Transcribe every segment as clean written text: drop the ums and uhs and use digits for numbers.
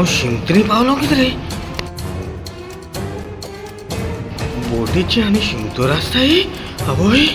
हांव शिमतरी पावलो कितें रे बोटीची आनी शिमतोर आसताय आवय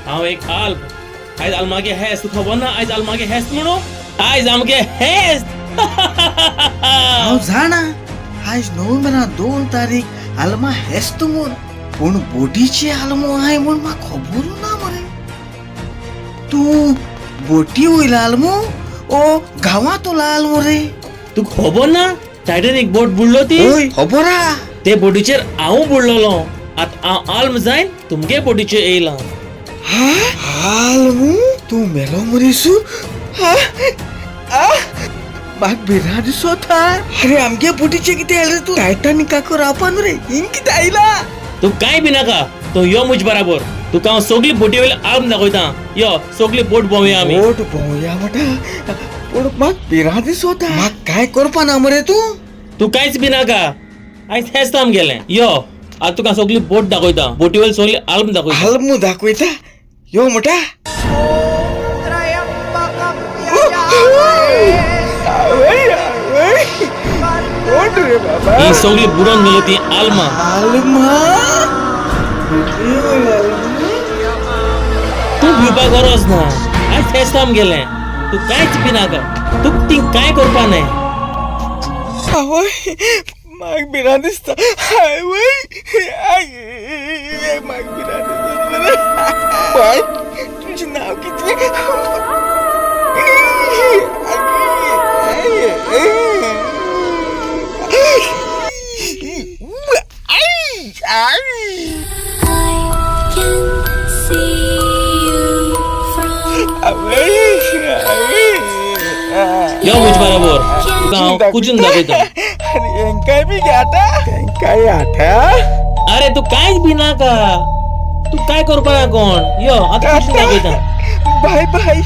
हांव एक आल्प आयज आल्मागे हेस्त तू खबर ना आयज आल्मागे हेस्त म्हणून आयज आमगे हेस्त हांव जाणा आयज नोव्हेंबरा 2 तारीख आल्मा हेस्त म्हूण पूण बोटीची आल्मो आहाय म्हूण म्हाका खबरू ना मरे तूं बोटी वयला आल्मो ओ गांवांत उला आल्मो रे तू खबर ना टायटॅनिक बोट बुडलो ती खबर हा ते बोटीचेर हांव बुडलोलो आतां हांव आल्म जायन तुमगे बोटीचेर येयला आल्मो तूं मेलो मनीसू म्हाका भिरांत दिसता अरे आमगे बोटीचेर कितें जालें रे तूं टायटॅनिकाक रावपा न्हू रे हिंग कितें आयला तू कांय बी नाका तो यो मुज बराबर तुका हांव सगळी बोटी वयले आल्म दाखयता यो सगळी बोट भोंवया आमी बोट भोंवया म्हणटा पूण म्हाका भिरांत दिसता म्हाका काय करपा ना मरे तू कांयच बी नाका आयज हेस्त आमगेलें यो आज तुका सगळी बोट दाखयता बोटी वयली सगळी आल्म दाखयता आल्म दाखयता यो म्हणटा ही सगळी बुडोन गेली ती आल्मा तू भिवपा गरज ना आयज हेस्त आमगेलें तू कांयच बी नाका तू ती कांय करपा नाय आवय म्हाका भिरांत दिसता आवय म्हाका भिरांत दिसता बाय तुजें नांव कितें यो मुझ बराबर तुका हांव कुजून दाखयता हेंकाय बी घेता हेंकाय आठा अरे तू कांयच बी नाका तू काय करपा ना कोण यो आतां कुजून दाखयता बाय बाय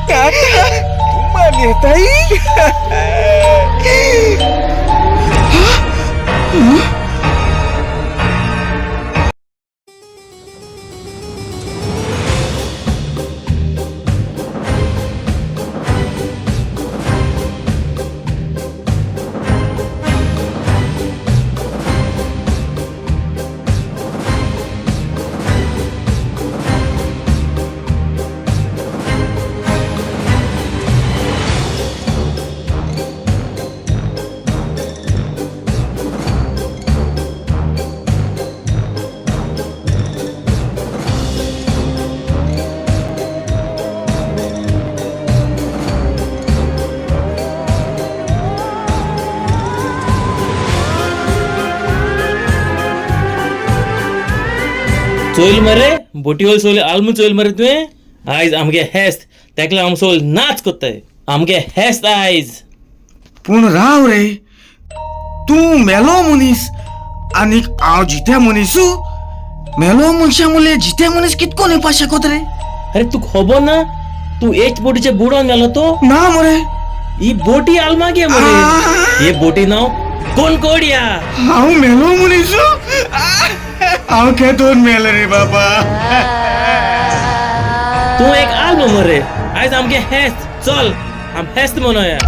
टाटा तू मान येताय चोयल मरे बोटी वयली सगळी आल्म चोयल मरे तुवें आयज आमगे हेस्त तेका लागून आमी सगळी नाच कोत्ताय आमगे हेस्त आयज पूण राव रे तूं मेलो मनीस आनी हांव जित्या मनीसू मेलो मनशा मुले जित्या मनीस कितको येवपा शकत रे अरे तू खबर ना तू एच बोटीचे बुडोन गेलो तो ना मरे ही बोटी आल्मागे मरे हे बोटी नाव कोणकोडिया हांव मेलो मनीसू हांव केदोन मेलो रे बाबा तू एक आल्म मरे आयज आमगे हेस्त चल आम हेस्त मनोया